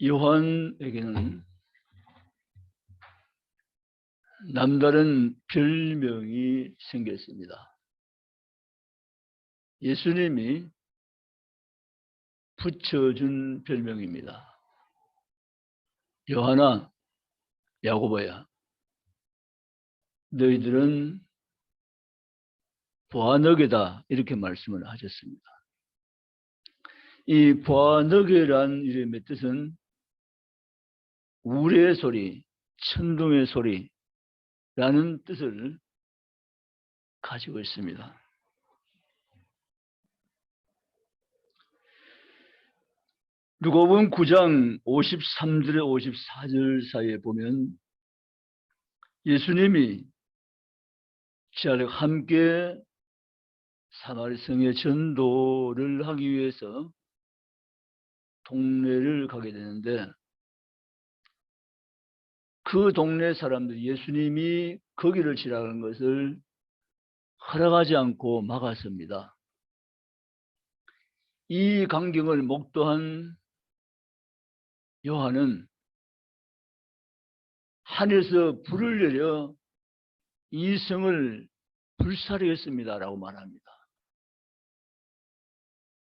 요한에게는 남다른 별명이 생겼습니다. 예수님이 붙여준 별명입니다. 요한아, 야고보야, 너희들은 보아너게다, 이렇게 말씀을 하셨습니다. 이 보아너게란 이름의 뜻은 우레의 소리, 천둥의 소리라는 뜻을 가지고 있습니다. 누가복음 9장 53절에 54절 사이에 보면 예수님이 지하를 함께 사마리성에 전도를 하기 위해서 동네를 가게 되는데, 그 동네 사람들이 예수님이 거기를 지나가는 것을 허락하지 않고 막았습니다. 이 광경을 목도한 요한은 하늘에서 불을 내려 이 성을 불사르겠습니다라고 말합니다.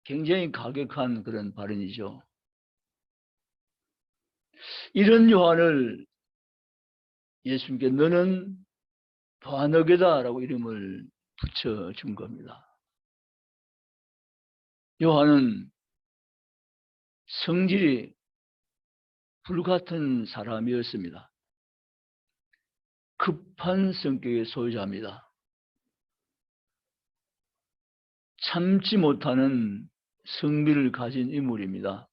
굉장히 가격한 그런 발언이죠. 이런 요한을 예수님께 너는 보아너게다라고 이름을 붙여준 겁니다. 요한은 성질이 불같은 사람이었습니다. 급한 성격의 소유자입니다. 참지 못하는 성미를 가진 인물입니다.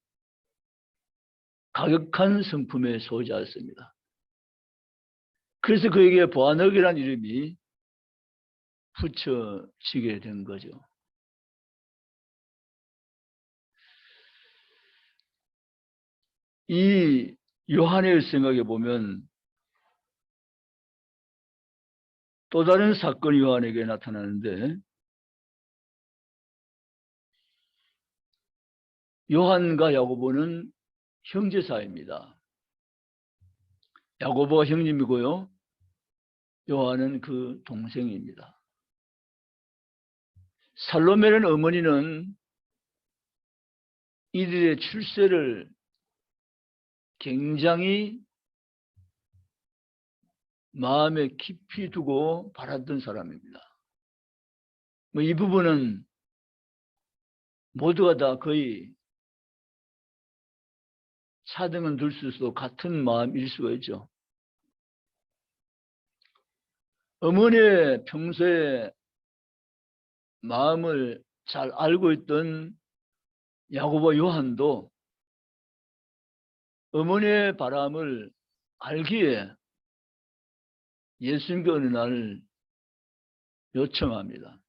가격한 성품의 소유자였습니다. 그래서 그에게 보아너게라는 이름이 붙여지게 된 거죠. 이 요한의 생각에 보면 또 다른 사건이 요한에게 나타나는데, 요한과 야고보는 형제사입니다. 야고보가 형님이고요, 요한은 그 동생입니다. 살로메라는 어머니는 이들의 출세를 굉장히 마음에 깊이 두고 바랐던 사람입니다. 이 부분은 모두가 다 거의 차등은 들 수도 같은 마음일 수가 있죠. 어머니의 평소에 마음을 잘 알고 있던 야고보 요한도 어머니의 바람을 알기에 예수님께 어느 날 요청합니다.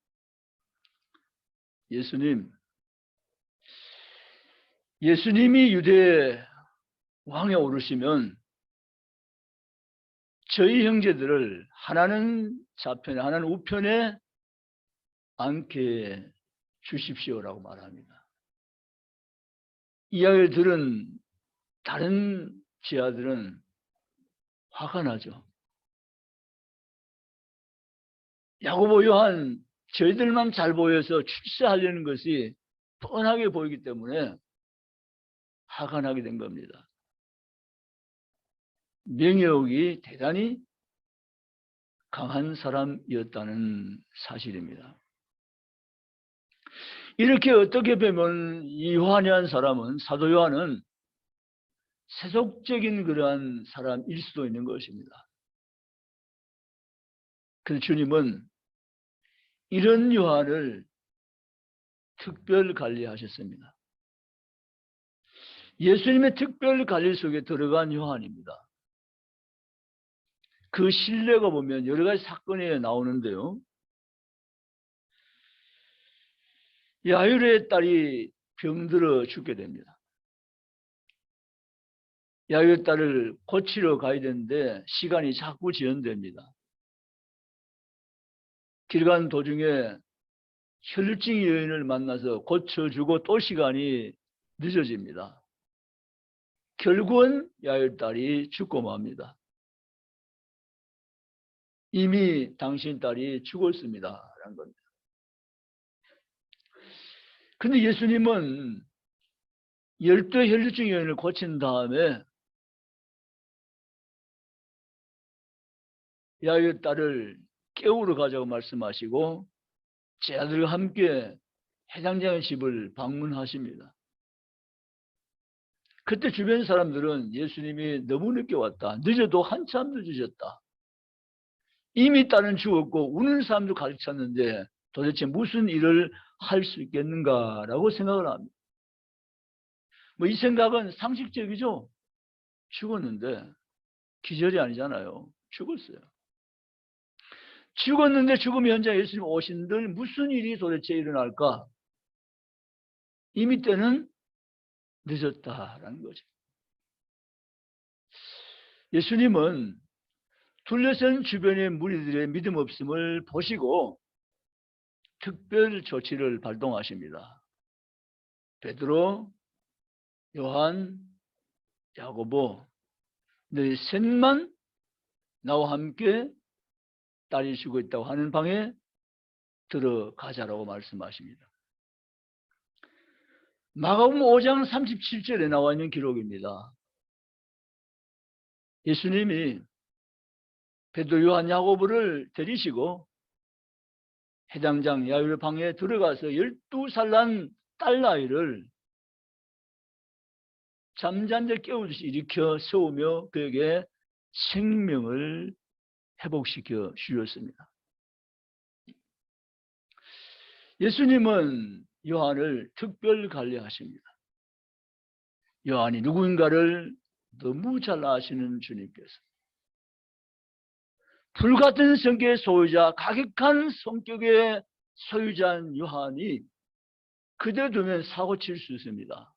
예수님이 유대 왕에 오르시면 저희 형제들을 하나는 좌편에 하나는 우편에 앉게 주십시오라고 말합니다. 이 이야기를 들은 다른 지하들은 화가 나죠. 야고보 요한 저희들만 잘 보여서 출세하려는 것이 뻔하게 보이기 때문에 화가 나게 된 겁니다. 명예욕이 대단히 강한 사람이었다는 사실입니다. 이렇게 어떻게 보면 이 요한이라는 사람은, 사도 요한은 세속적인 그러한 사람일 수도 있는 것입니다. 그래서 주님은 이런 요한을 특별 관리하셨습니다. 예수님의 특별 관리 속에 들어간 요한입니다. 그 신뢰가 보면 여러 가지 사건이 나오는데요. 야율의 딸이 병들어 죽게 됩니다. 야율의 딸을 고치러 가야 되는데 시간이 자꾸 지연됩니다. 길 가는 도중에 혈증 여인을 만나서 고쳐주고 또 시간이 늦어집니다. 결국은 야ir 딸이 죽고 맙니다. 이미 당신 딸이 죽었습니다. 라는 겁니다. 근데 예수님은 12 혈류증 여인을 고친 다음에 야ir 딸을 깨우러 가자고 말씀하시고 제 아들과 함께 해당장의 집을 방문하십니다. 그때 주변 사람들은 예수님이 너무 늦게 왔다. 늦어도 한참 늦으셨다. 이미 딸은 죽었고 우는 사람도 가득 찼는데 도대체 무슨 일을 할 수 있겠는가라고 생각을 합니다. 이 생각은 상식적이죠. 죽었는데 기절이 아니잖아요. 죽었어요. 죽었는데 죽음 현장에 예수님 오신들 무슨 일이 도대체 일어날까? 이미 때는 늦었다라는 거죠. 예수님은 둘러싼 주변의 무리들의 믿음 없음을 보시고 특별 조치를 발동하십니다. 베드로, 요한, 야고보, 너희 셋만 나와 함께 딸이 죽어 있다고 하는 방에 들어가자라고 말씀하십니다. 마가복음 5장 37절에 나와 있는 기록입니다. 예수님이 베드로, 요한, 야고보를 데리시고 해당장 야ir 방에 들어가서 12살 난 딸아이를 잠잔 자 깨우듯이 일으켜 세우며 그에게 생명을 회복시켜 주셨습니다. 예수님은 요한을 특별 관리하십니다. 요한이 누구인가를 너무 잘 아시는 주님께서 불같은 성격의 소유자, 가격한 성격의 소유자인 요한이 그대로 두면 사고 칠 수 있습니다.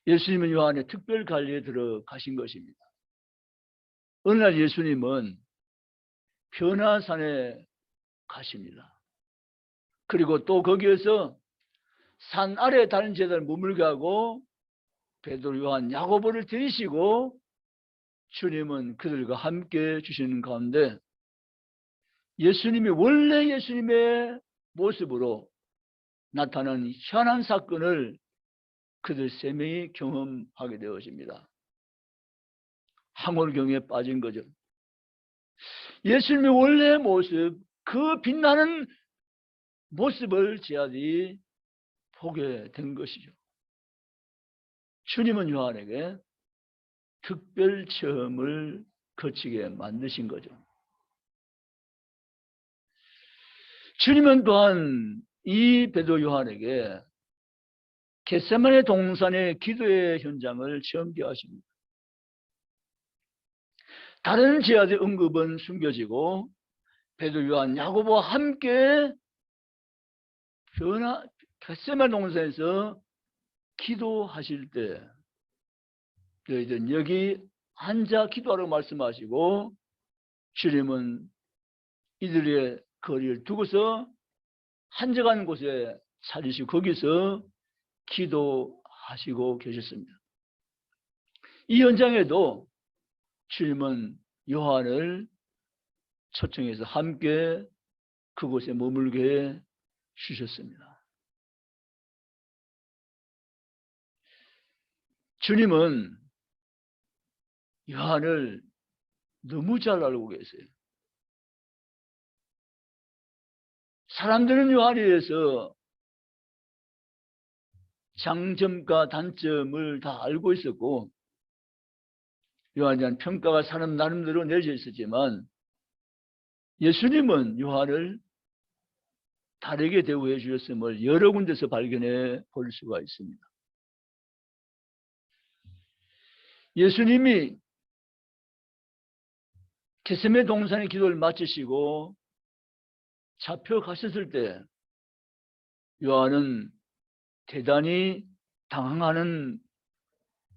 예수님은 요한의 특별 관리에 들어가신 것입니다. 어느 날 예수님은 변화산에 가십니다. 그리고 또 거기에서 산 아래에 다른 제자를 머물게 하고 베드로, 요한, 야고보를 데리시고 주님은 그들과 함께 주시는 가운데 예수님이 원래 예수님의 모습으로 나타난 희한한 사건을 그들 세 명이 경험하게 되어집니다. 항월경에 빠진 거죠. 예수님의 원래 모습, 그 빛나는 모습을 제 아들이 보게 된 것이죠. 주님은 요한에게 특별 체험을 거치게 만드신 거죠. 주님은 또한 이 베드로, 요한에게 겟세마네 동산의 기도의 현장을 체험케 하십니다. 다른 제자들의 응급은 숨겨지고 베드로, 요한, 야고보와 함께 겟세마네 동산에서 기도하실 때 너희들은 여기 앉아 기도하라고 말씀하시고 주님은 이들의 거리를 두고서 한적한 곳에 찾으시고 거기서 기도하시고 계셨습니다. 이 현장에도 주님은 요한을 초청해서 함께 그곳에 머물게 주셨습니다. 주님은 요한을 너무 잘 알고 계세요. 사람들은 요한에 대해서 장점과 단점을 다 알고 있었고 요한에 대한 평가가 사람 나름대로 내려져 있었지만 예수님은 요한을 다르게 대우해 주셨음을 여러 군데서 발견해 볼 수가 있습니다. 예수님이 겟세마네 동산의 기도를 마치시고 잡혀가셨을 때 요한은 대단히 당황하는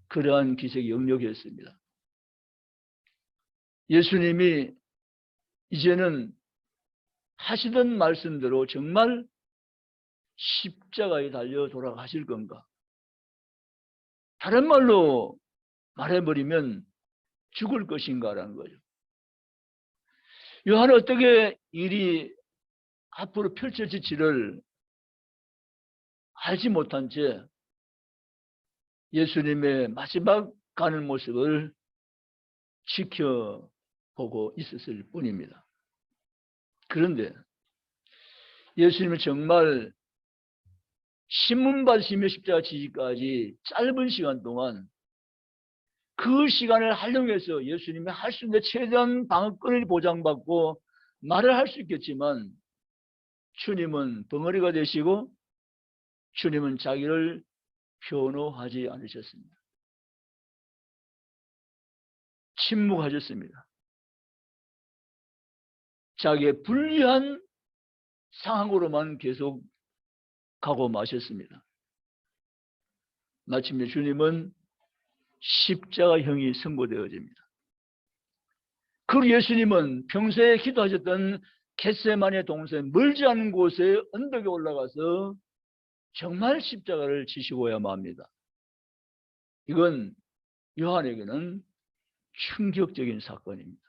그러한 기색이 역력했습니다. 예수님이 이제는 하시던 말씀대로 정말 십자가에 달려 돌아가실 건가? 다른 말로 말해버리면 죽을 것인가라는 거죠. 요한은 어떻게 일이 앞으로 펼쳐질지를 알지 못한 채 예수님의 마지막 가는 모습을 지켜보고 있었을 뿐입니다. 그런데 예수님은 정말 신문 받으시며 십자가 지기까지 짧은 시간 동안 그 시간을 활용해서 예수님이 할 수 있는 최대한 방어권을 보장받고 말을 할 수 있겠지만 주님은 벙어리가 되시고 주님은 자기를 변호하지 않으셨습니다. 침묵하셨습니다. 자기의 불리한 상황으로만 계속 가고 마셨습니다. 마침내 주님은 십자가형이 선고되어집니다. 그리고 예수님은 평소에 기도하셨던 겟세마네 동산 멀지 않은 곳에 언덕에 올라가서 정말 십자가를 지시고야 맙니다. 이건 요한에게는 충격적인 사건입니다.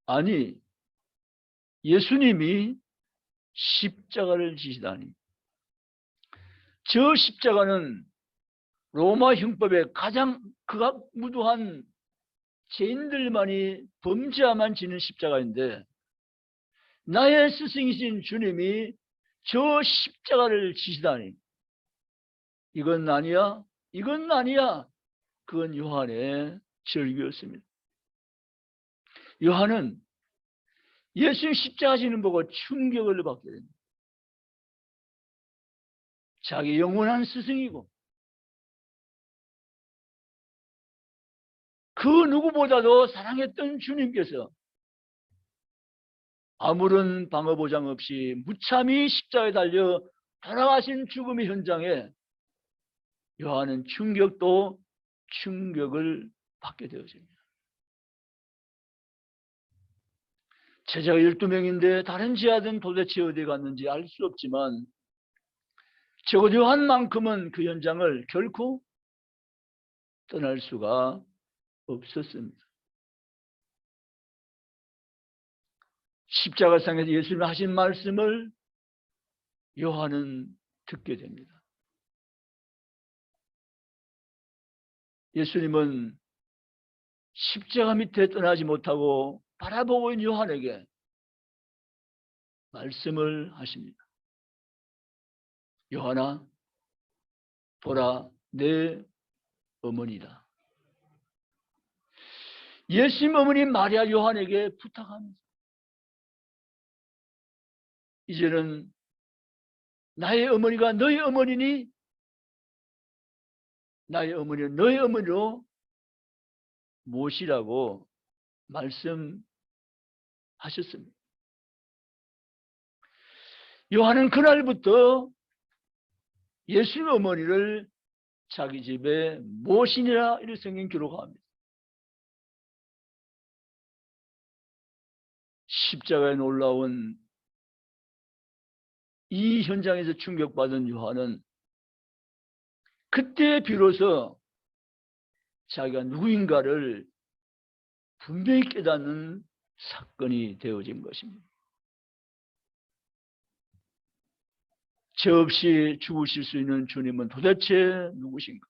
아니, 예수님이 십자가를 지시다니. 저 십자가는 로마 형법에 가장 극악무도한 죄인들만이 범죄하만 지는 십자가인데 나의 스승이신 주님이 저 십자가를 지시다니. 이건 아니야? 이건 아니야. 그건 요한의 절규였습니다. 요한은 예수님 십자가 지는 보고 충격을 받게 됩니다. 자기 영원한 스승이고 그 누구보다도 사랑했던 주님께서 아무런 방어 보장 없이 무참히 십자가에 달려 돌아가신 죽음의 현장에 요한은 충격을 받게 되어집니다. 제자가 12명인데 다른 제자들은 도대체 어디 갔는지 알 수 없지만 적어도 요한만큼은 그 현장을 결코 떠날 수가 없었습니다. 십자가상에서 예수님이 하신 말씀을 요한은 듣게 됩니다. 예수님은 십자가 밑에 떠나지 못하고 바라보고 있는 요한에게 말씀을 하십니다. 요한아, 보라, 내 어머니다. 예수님 어머니 마리아 요한에게 부탁합니다. 이제는 나의 어머니가 너희 어머니니 나의 어머니는 너희 어머니로 모시라고 말씀하셨습니다. 요한은 그날부터 예수님 어머니를 자기 집에 모시니라 이렇게 성경 기록합니다. 십자가에 올라온 이 현장에서 충격받은 요한은 그때 비로소 자기가 누구인가를 분명히 깨닫는 사건이 되어진 것입니다. 죄 없이 죽으실 수 있는 주님은 도대체 누구신가?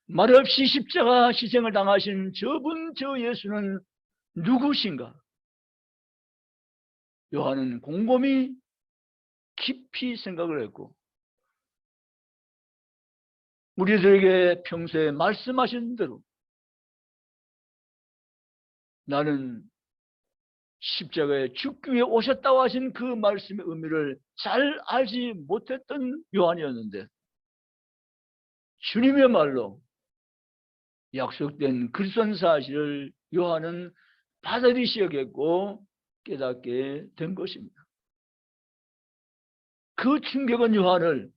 말없이 십자가 희생을 당하신 저 예수는 누구신가? 요한은 곰곰이 깊이 생각을 했고 우리들에게 평소에 말씀하신 대로 나는 십자가에 죽기 위해 오셨다고 하신 그 말씀의 의미를 잘 알지 못했던 요한이었는데 주님의 말로 약속된 그리스도 사실을 요한은 받아들이시겠고 깨닫게 된 것입니다. 그 충격은 요한을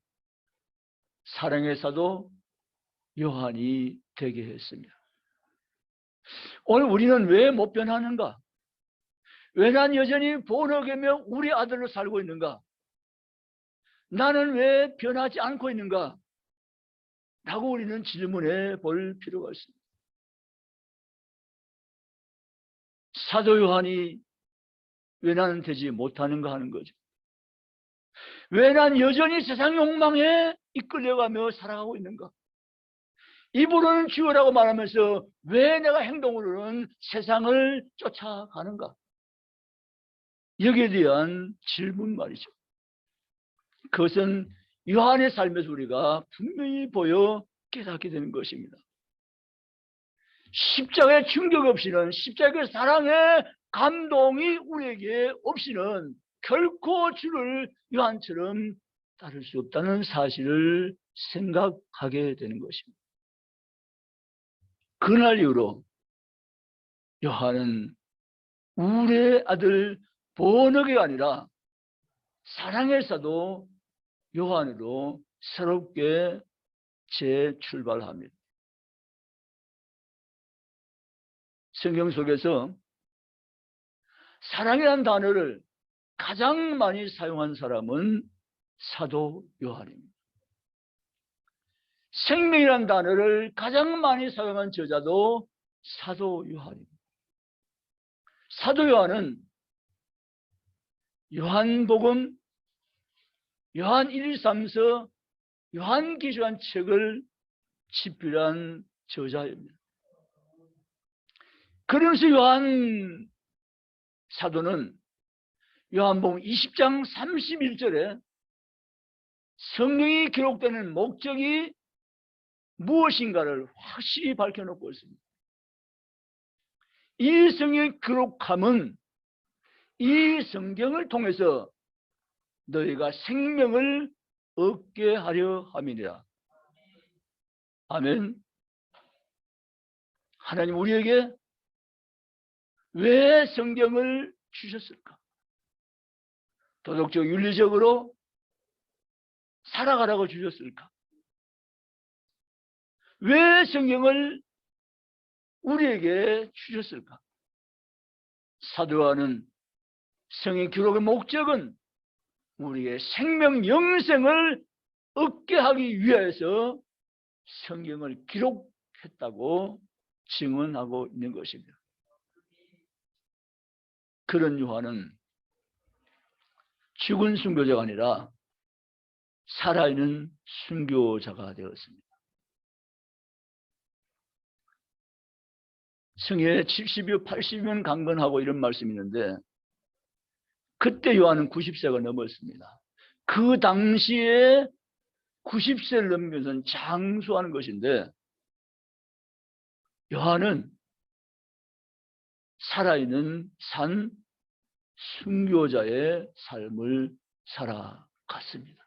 사랑의 사도 요한이 되게 했습니다. 오늘 우리는 왜 못 변하는가? 왜 난 여전히 본어계며 우리 아들로 살고 있는가? 나는 왜 변하지 않고 있는가? 라고 우리는 질문해 볼 필요가 있습니다. 사도 요한이 왜 나는 되지 못하는가 하는 거죠. 왜 난 여전히 세상 욕망에 이끌려가며 살아가고 있는가? 입으로는 주여라고 말하면서 왜 내가 행동으로는 세상을 쫓아가는가? 여기에 대한 질문 말이죠. 그것은 요한의 삶에서 우리가 분명히 보여 깨닫게 되는 것입니다. 십자가의 충격 없이는, 십자가의 사랑의 감동이 우리에게 없이는 결코 주를 요한처럼 따를 수 없다는 사실을 생각하게 되는 것입니다. 그날 이후로 요한은 우리의 아들 번역이 아니라 사랑의 사도 요한으로 새롭게 재출발합니다. 성경 속에서 사랑이라는 단어를 가장 많이 사용한 사람은 사도 요한입니다. 생명이라는 단어를 가장 많이 사용한 저자도 사도 요한입니다. 사도 요한은 요한복음, 요한 1, 2, 3서, 요한계시란 책을 집필한 저자입니다. 그러면서 요한 사도는 요한복음 20장 31절에 성경이 기록되는 목적이 무엇인가를 확실히 밝혀놓고 있습니다. 이 성경의 기록함은 이 성경을 통해서 너희가 생명을 얻게 하려 함이니라. 아멘. 하나님 우리에게 왜 성경을 주셨을까? 도덕적 윤리적으로 살아가라고 주셨을까? 왜 성경을 우리에게 주셨을까? 사도 요한은 성경 기록의 목적은 우리의 생명 영생을 얻게 하기 위해서 성경을 기록했다고 증언하고 있는 것입니다. 그런 요한은 죽은 순교자가 아니라 살아있는 순교자가 되었습니다. 성에 70여 80년 강건하고 이런 말씀이 있는데 그때 요한은 90세가 넘었습니다. 그 당시에 90세를 넘긴 것은 장수하는 것인데 요한은 살아있는 산 순교자의 삶을 살아갔습니다.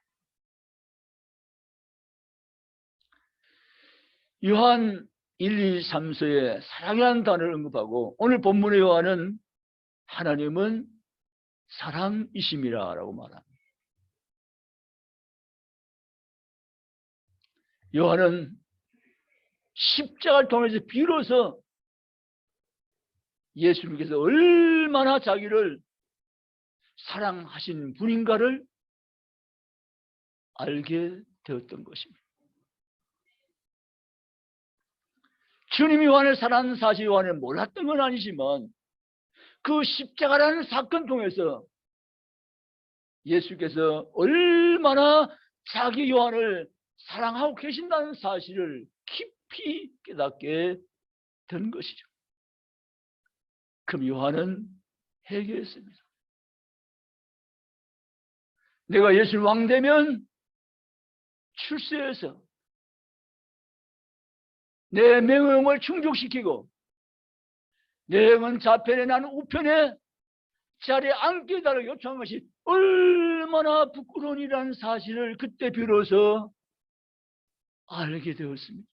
요한 1, 2, 3서에 사랑이라는 단어를 언급하고 오늘 본문의 요한은 하나님은 사랑이심이라 라고 말합니다. 요한은 십자가를 통해서 비로소 예수님께서 얼마나 자기를 사랑하신 분인가를 알게 되었던 것입니다. 주님이 요한을 사랑하는 사실 요한은 몰랐던 건 아니지만 그 십자가라는 사건 통해서 예수께서 얼마나 자기 요한을 사랑하고 계신다는 사실을 깊이 깨닫게 된 것이죠. 그럼 요한은 회개했습니다. 내가 예수를 왕되면 출세해서 내 명령을 충족시키고 내 영은 좌편에 나는 우편에 자리에 앉게 해달라고 요청한 것이 얼마나 부끄러운 일이라는 사실을 그때 비로소 알게 되었습니다.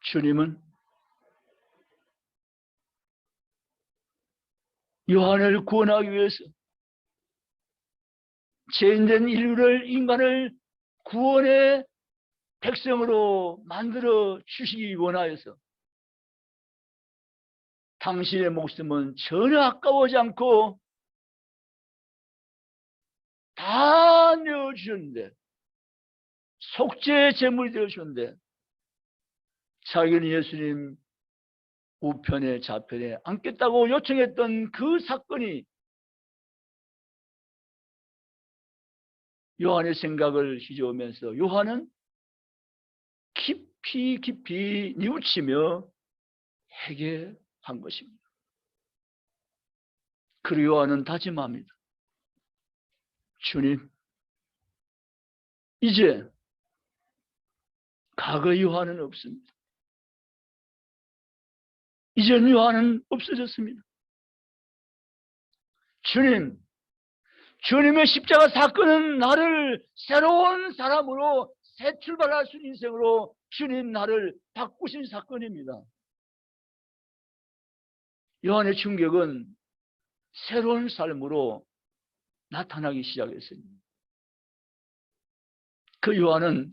주님은 요한을 구원하기 위해서 죄인된 인간을 구원의 백성으로 만들어 주시기 원하여서 당신의 목숨은 전혀 아까워하지 않고 다 내어주셨는데, 속죄 제물이 되어주셨는데, 자기는 예수님 우편에 좌편에 앉겠다고 요청했던 그 사건이 요한의 생각을 휘저으면서 요한은 깊이 뉘우치며 회개한 것입니다. 그리고 요한은 다짐합니다. 주님, 이제 과거 요한은 없습니다. 이제는 요한은 없어졌습니다. 주님, 주님의 십자가 사건은 나를 새로운 사람으로 새 출발할 수 있는 인생으로 주님 나를 바꾸신 사건입니다. 요한의 충격은 새로운 삶으로 나타나기 시작했습니다. 그 요한은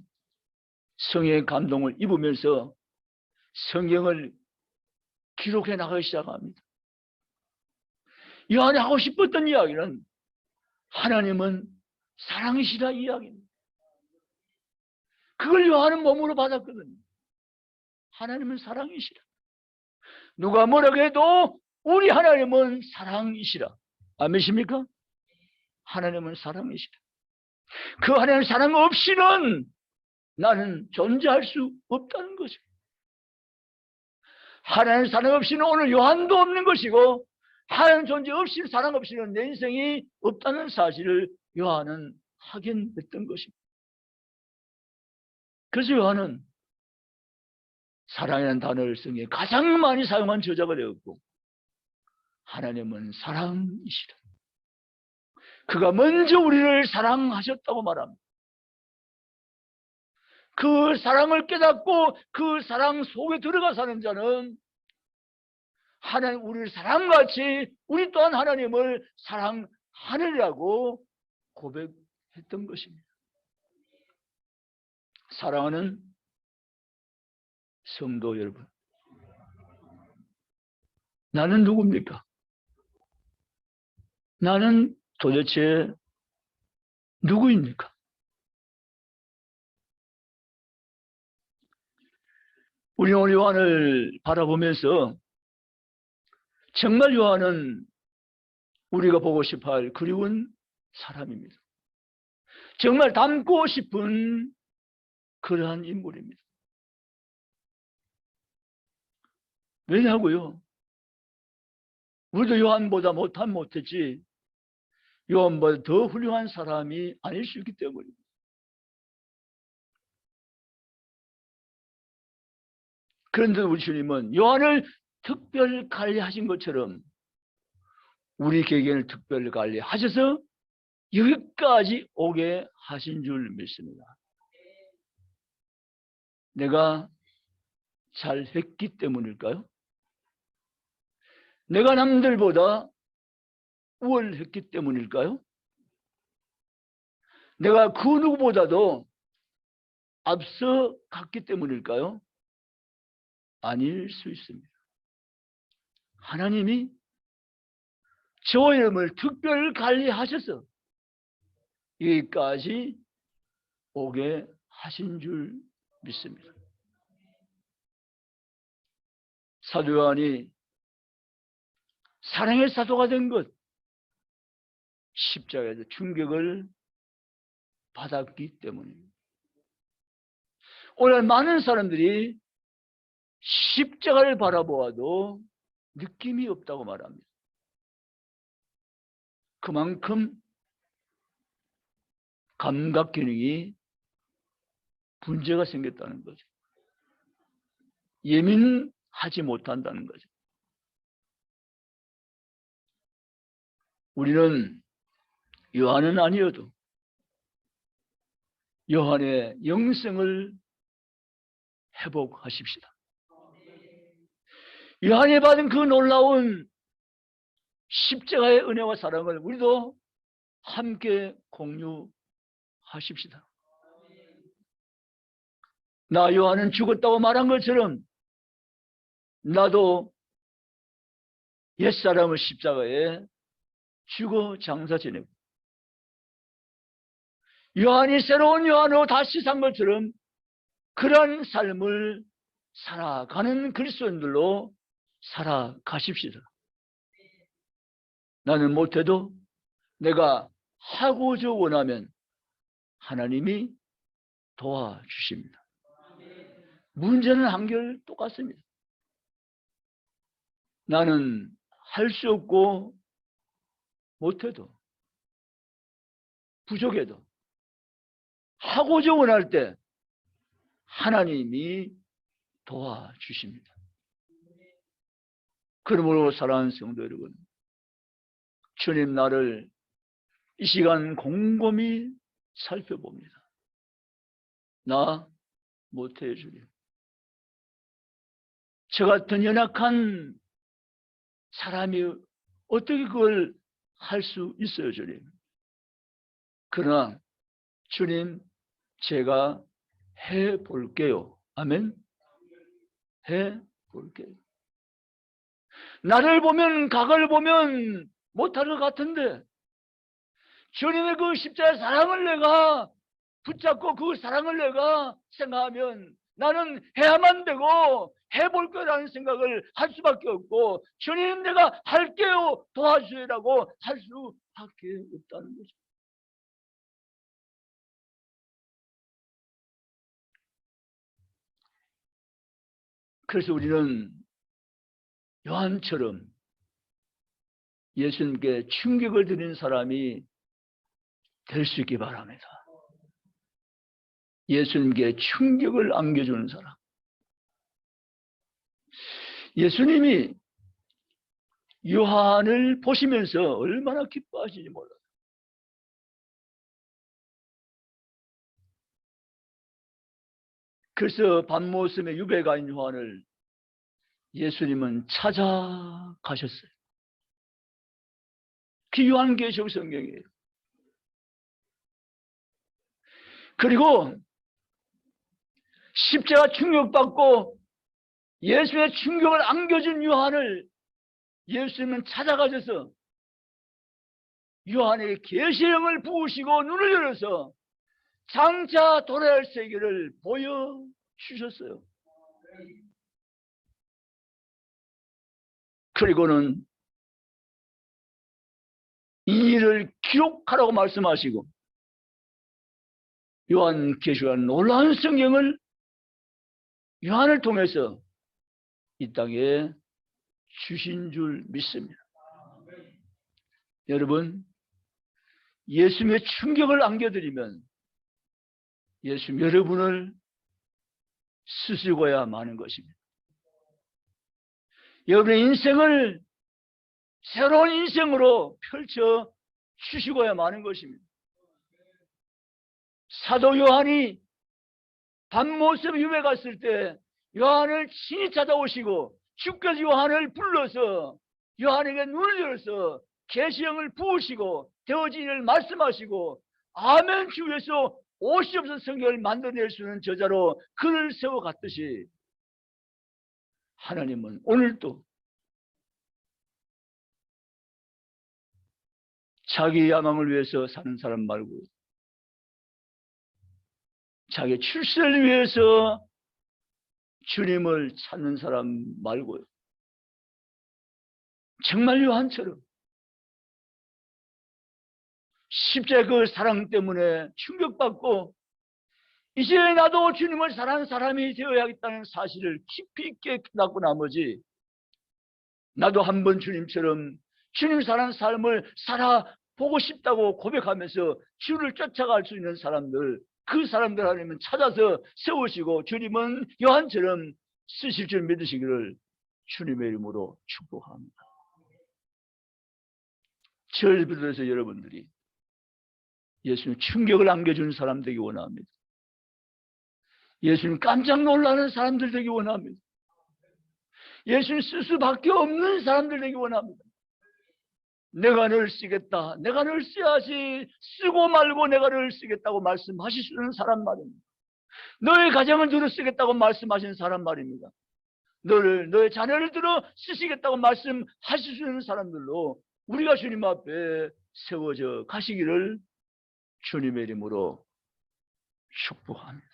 성령의 감동을 입으면서 성경을 기록해 나가기 시작합니다. 요한이 하고 싶었던 이야기는 하나님은 사랑이시라 이야기입니다. 그걸 요한은 몸으로 받았거든요. 하나님은 사랑이시라. 누가 뭐라고 해도 우리 하나님은 사랑이시라. 아멘이십니까? 하나님은 사랑이시라. 그 하나님 사랑 없이는 나는 존재할 수 없다는 거죠. 하나님 사랑 없이는 오늘 요한도 없는 것이고 하나님 존재 없이는 사랑 없이는 내 인생이 없다는 사실을 요한은 확인했던 것입니다. 그래서 요한은 사랑이라는 단어를 성경에 가장 많이 사용한 저자가 되었고 하나님은 사랑이시라. 그가 먼저 우리를 사랑하셨다고 말합니다. 그 사랑을 깨닫고 그 사랑 속에 들어가 사는 자는 하나님 우리를 사랑같이 우리 또한 하나님을 사랑하느라고 고백했던 것입니다. 사랑하는 성도 여러분, 나는 누굽니까? 나는 도대체 누구입니까? 우리 오늘 요한을 바라보면서 정말 요한은 우리가 보고 싶어할 그리운 사람입니다. 정말 닮고 싶은 그러한 인물입니다. 왜냐고요? 우리도 요한보다 못했지 요한보다 더 훌륭한 사람이 아닐 수 있기 때문입니다. 그런데 우리 주님은 요한을 특별 관리하신 것처럼 우리 개개인을 특별 관리하셔서 여기까지 오게 하신 줄 믿습니다. 내가 잘했기 때문일까요? 내가 남들보다 우월했기 때문일까요? 내가 그 누구보다도 앞서 갔기 때문일까요? 아닐 수 있습니다. 하나님이 저 이름을 특별 관리하셔서 여기까지 오게 하신 줄 믿습니다. 사도 요한이 사랑의 사도가 된 것, 십자가에서 충격을 받았기 때문입니다. 오늘 많은 사람들이 십자가를 바라보아도 느낌이 없다고 말합니다. 그만큼 감각 기능이 문제가 생겼다는 거죠. 예민하지 못한다는 거죠. 우리는 요한은 아니어도 요한의 영성을 회복하십시다. 요한이 받은 그 놀라운 십자가의 은혜와 사랑을 우리도 함께 공유하십시다. 나 요한은 죽었다고 말한 것처럼 나도 옛사람을 십자가에 죽어 장사 지내고 요한이 새로운 요한으로 다시 산 것처럼 그런 삶을 살아가는 그리스도인들로 살아가십시다. 나는 못해도 내가 하고자 원하면 하나님이 도와주십니다. 문제는 한결 똑같습니다. 나는 할 수 없고 못해도 부족해도 하고자 원할 때 하나님이 도와주십니다. 그러므로 사랑하는 성도 여러분, 주님 나를 이 시간 곰곰이 살펴봅니다. 나 못해요, 주님. 저 같은 연약한 사람이 어떻게 그걸 할 수 있어요, 주님. 그러나 주님, 제가 해볼게요. 아멘. 해볼게요. 나를 보면, 각을 보면 못할 것 같은데 주님의 그 십자가의 사랑을 내가 붙잡고 그 사랑을 내가 생각하면 나는 해야만 되고 해볼 거라는 생각을 할 수밖에 없고, 주님 내가 할게요 도와주시라고 할 수밖에 없다는 거죠. 그래서 우리는 요한처럼 예수님께 충격을 드리는 사람이 될 수 있기 바랍니다. 예수님께 충격을 안겨주는 사람. 예수님이 요한을 보시면서 얼마나 기뻐하시는지 몰라요. 그래서 밤모섬에 유배가인 요한을 예수님은 찾아가셨어요. 그 요한계시록 성경이에요. 그리고 십자가 충격받고 예수의 충격을 안겨준 요한을 예수님은 찾아가셔서 요한에게 계시령을 부으시고 눈을 열어서 장차 돌아올 세계를 보여주셨어요. 그리고는 이 일을 기록하라고 말씀하시고 요한계시록 놀라운 성경을 요한을 통해서 이 땅에 주신 줄 믿습니다. 여러분, 예수님의 충격을 안겨드리면 예수님 여러분을 쓰시고야 마는 것입니다. 여러분의 인생을 새로운 인생으로 펼쳐 주시고야 마는 것입니다. 사도 요한이 밤모섬 유배 갔을 때 요한을 친히 찾아오시고 주께서 요한을 불러서 요한에게 눈을 열어서 계시령을 부으시고 되어진 일을 말씀하시고 아멘 주 위에서 옷이 없어서 성경을 만들어낼 수 있는 저자로 그를 세워갔듯이 하나님은 오늘도 자기 야망을 위해서 사는 사람 말고 자기 출세를 위해서 주님을 찾는 사람 말고요. 정말 요한처럼 십자가 그 사랑 때문에 충격받고 이제 나도 주님을 사랑하는 사람이 되어야겠다는 사실을 깊이 있게 깨닫고 나머지 나도 한번 주님처럼 주님 사랑하는 삶을 살아보고 싶다고 고백하면서 주를 쫓아갈 수 있는 사람들, 그 사람들 하나님은 찾아서 세우시고 주님은 요한처럼 쓰실 줄 믿으시기를 주님의 이름으로 축복합니다. 저를 비롯해서 여러분들이 예수님 충격을 안겨주는 사람 되기 원합니다. 예수님 깜짝 놀라는 사람들 되기 원합니다. 예수님 쓸 수밖에 없는 사람들 되기 원합니다. 내가 널 쓰겠다. 내가 널 써야지. 쓰고 말고 내가 널 쓰겠다고 말씀하시는 사람 말입니다. 너의 가정을 들어 쓰겠다고 말씀하시는 사람 말입니다. 너의 자녀를 들어 쓰시겠다고 말씀하시는 사람들로 우리가 주님 앞에 세워져 가시기를 주님의 이름으로 축복합니다.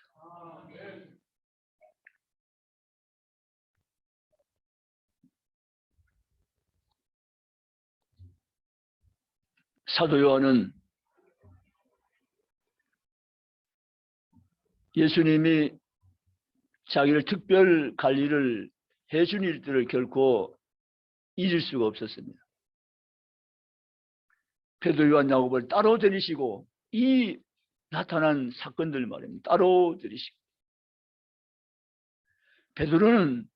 사도 요한은 예수님이 자기를 특별 관리를 해준 일들을 결코 잊을 수가 없었습니다. 베드로, 요한, 야고보를 따로 데리시고 이 나타난 사건들 말입니다. 따로 데리시고 베드로는,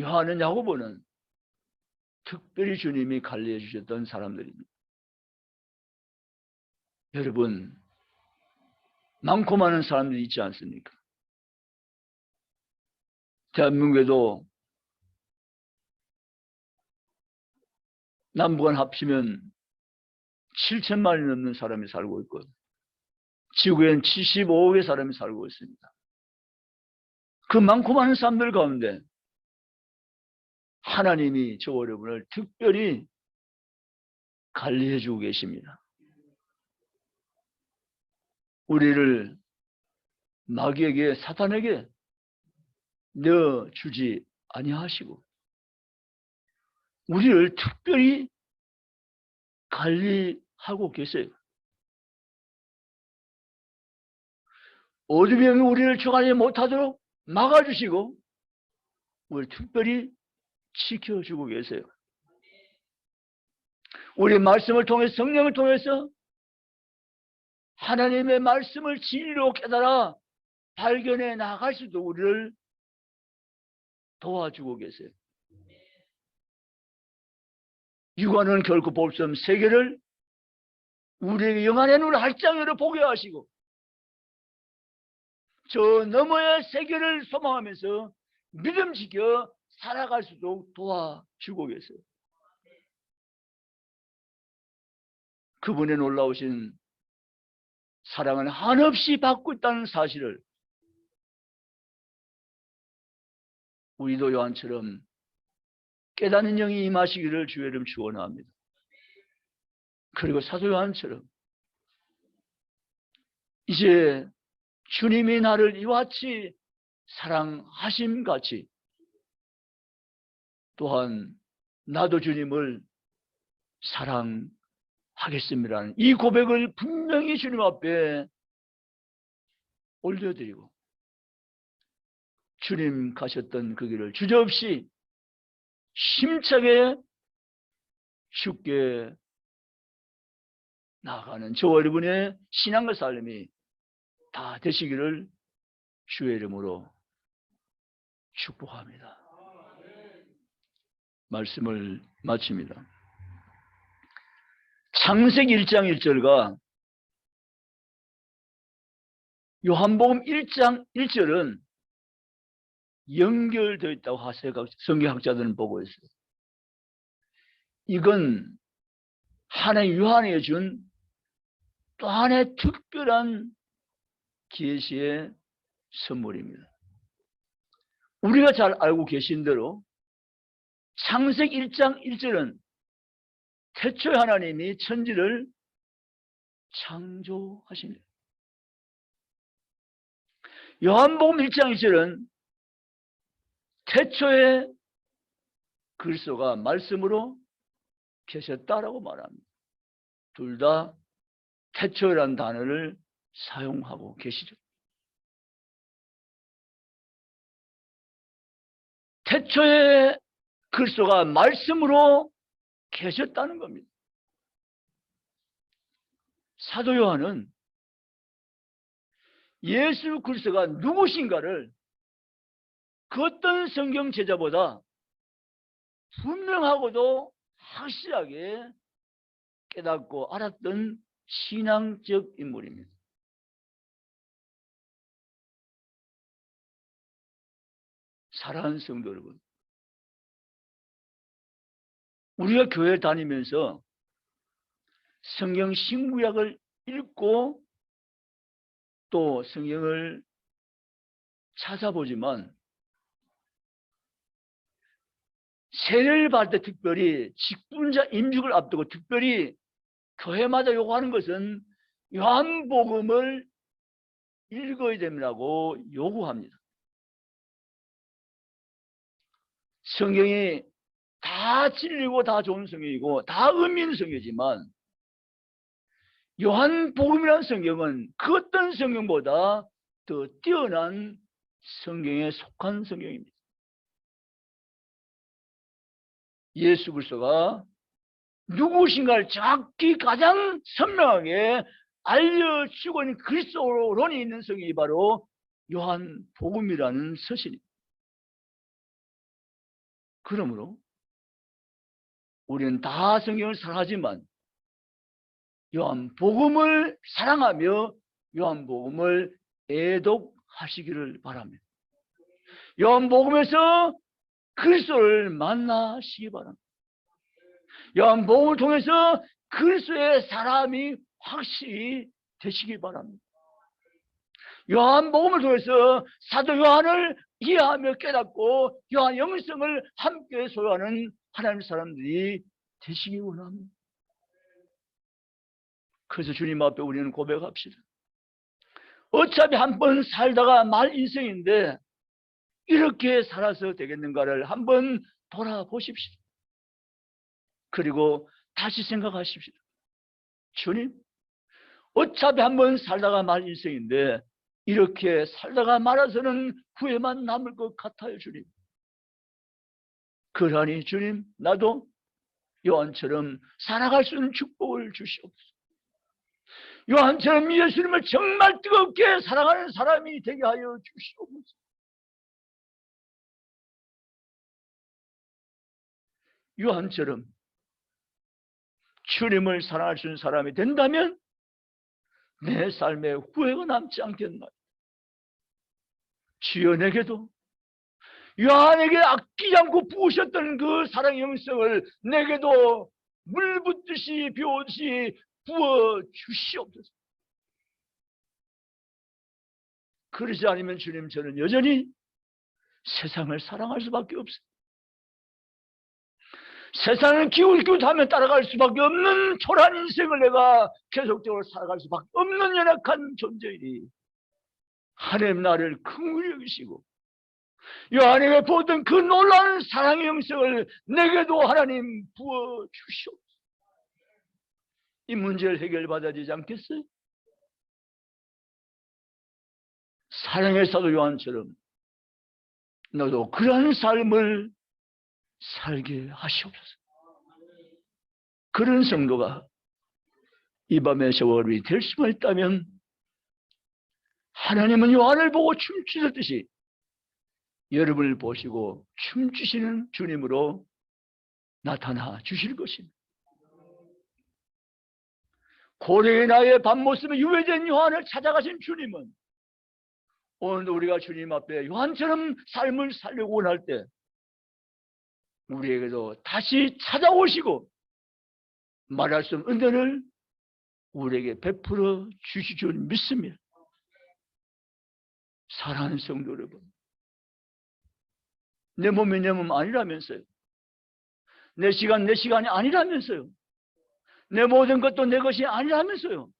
요한은, 야고보는 특별히 주님이 관리해 주셨던 사람들입니다. 여러분, 많고 많은 사람들이 있지 않습니까? 대한민국에도 남북한 합치면 7천만이 넘는 사람이 살고 있고 지구엔 75억의 사람이 살고 있습니다. 그 많고 많은 사람들 가운데 하나님이 저 여러분을 특별히 관리해 주고 계십니다. 우리를 마귀에게, 사탄에게 내어주지 아니하시고 우리를 특별히 관리하고 계세요. 어둠의 영이 우리를 주관하지 못하도록 막아주시고 우리를 특별히 지켜주고 계세요. 우리 말씀을 통해서, 성령을 통해서 하나님의 말씀을 진리로 깨달아 발견해 나갈 수도 우리를 도와주고 계세요. 육안은 결코 볼 수 없는 세계를 우리에게 영안의 눈을 활짝 보게 하시고 저 너머의 세계를 소망하면서 믿음 지켜 살아갈 수 있도록 도와주고 계세요. 그분의 놀라우신 사랑은 한없이 받고 있다는 사실을 우리도 요한처럼 깨닫는 영이 임하시기를 주의 이름 축원합니다. 그리고 사도 요한처럼 이제 주님이 나를 이같이 사랑하심 같이 또한 나도 주님을 사랑하겠습니다라는 이 고백을 분명히 주님 앞에 올려드리고 주님 가셨던 그 길을 주저없이 힘차게 쉽게 나아가는 저와 여러분의 신앙과 삶이 다 되시기를 주의 이름으로 축복합니다. 말씀을 마칩니다. 창세기 1장 1절과 요한복음 1장 1절은 연결되어 있다고 성경학자들은 보고 있어요. 이건 하나님 요한에게 준 또 하나의 특별한 계시의 선물입니다. 우리가 잘 알고 계신 대로 창세기 1장 1절은 태초에 하나님이 천지를 창조하십니다. 요한복음 1장 2절은 태초에 그리스도가 말씀으로 계셨다라고 말합니다. 둘 다 태초라는 단어를 사용하고 계시죠. 태초에 그리스도가 말씀으로 계셨다는 겁니다. 사도 요한은 예수 그리스도가 누구신가를 그 어떤 성경 제자보다 분명하고도 확실하게 깨닫고 알았던 신앙적 인물입니다. 사랑하는 성도 여러분, 우리가 교회 다니면서 성경 신구약을 읽고 또 성경을 찾아보지만 세례를 받을 때 특별히 직분자 임직을 앞두고 특별히 교회마다 요구하는 것은 요한복음을 읽어야 됩니다고 요구합니다. 성경이 다 진리고 다 좋은 성경이고 다 의미 있는 성경이지만 요한복음이라는 성경은 그 어떤 성경보다 더 뛰어난 성경에 속한 성경입니다. 예수 그리스도가 누구신가를 정확히 가장 선명하게 알려주고 있는 그리스도론이 있는 성경이 바로 요한복음이라는 서신입니다. 그러므로 우리는 다 성경을 사랑하지만 요한복음을 사랑하며 요한복음을 애독하시기를 바랍니다. 요한복음에서 그리스도를 만나시기 바랍니다. 요한복음을 통해서 그리스도의 사람이 확실히 되시기 바랍니다. 요한복음을 통해서 사도 요한을 이해하며 깨닫고 요한 영성을 함께 소유하는 하나님의 사람들이 되시기 원합니다. 그래서 주님 앞에 우리는 고백합시다. 어차피 한 번 살다가 말 인생인데 이렇게 살아서 되겠는가를 한번 돌아보십시오. 그리고 다시 생각하십시오. 주님, 어차피 한 번 살다가 말 인생인데 이렇게 살다가 말아서는 후회만 남을 것 같아요, 주님. 그러니 주님, 나도 요한처럼 살아갈 수 있는 축복을 주시옵소서. 요한처럼 예수님을 정말 뜨겁게 사랑하는 사람이 되게 하여 주시옵소서. 요한처럼 주님을 사랑할 수 있는 사람이 된다면 내 삶에 후회가 남지 않겠나요? 주여, 내게도 요한에게 아끼지 않고 부으셨던 그 사랑의 영성을 내게도 물 붓듯이 비 오듯이 부어 주시옵소서. 그러지 않으면 주님, 저는 여전히 세상을 사랑할 수밖에 없어요. 세상을 기웃기웃하며 따라갈 수밖에 없는 초라한 인생을 내가 계속적으로 살아갈 수밖에 없는 연약한 존재이니 하나님 나를 긍휼히 여기시고 요한에게 보던 그 놀라운 사랑의 영성을 내게도 하나님 부어 주시옵소서. 이 문제를 해결받아야 되지 않겠어요? 사랑의 사도 요한처럼 너도 그러한 삶을 살게 하시옵소서. 그런 성도가 이 밤에 저와 우리 될 수만 있다면 하나님은 요한을 보고 춤추셨듯이 여러분을 보시고 춤추시는 주님으로 나타나 주실 것입니다. 고려의 나이에 밤모습에 유해된 요한을 찾아가신 주님은 오늘도 우리가 주님 앞에 요한처럼 삶을 살려고 원할 때 우리에게도 다시 찾아오시고 말할 수 없는 은혜를 우리에게 베풀어 주실 줄 믿습니다. 사랑하는 성도 여러분, 내 몸이 내 몸 아니라면서요. 내 시간이 아니라면서요. 내 모든 것도 내 것이 아니라면서요.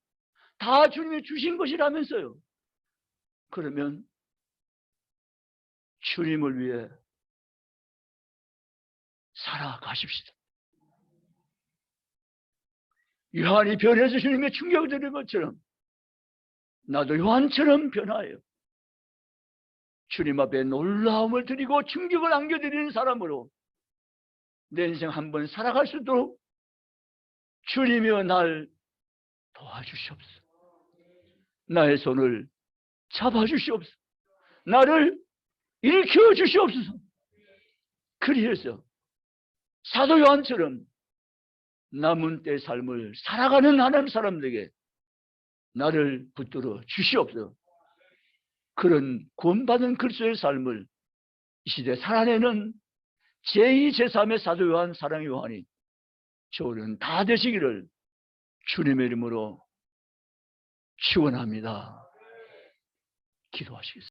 다 주님이 주신 것이라면서요. 그러면 주님을 위해 살아가십시다. 요한이 변해서 주님의 충격을 드린 것처럼 나도 요한처럼 변하여 주님 앞에 놀라움을 드리고 충격을 안겨드리는 사람으로 내 인생 한번 살아갈 수 있도록 주님이여 날 도와주시옵소서. 나의 손을 잡아주시옵소서. 나를 일으켜 주시옵소서. 그리해서 사도 요한처럼 남은 때 삶을 살아가는 하나님 사람들에게 나를 붙들어 주시옵소서. 그런 구원받은 그리스도의 삶을 이 시대에 살아내는 제2, 제3의 사도 요한, 사랑의 요한이 저는 다 되시기를 주님의 이름으로 축원합니다. 기도하시겠습니다.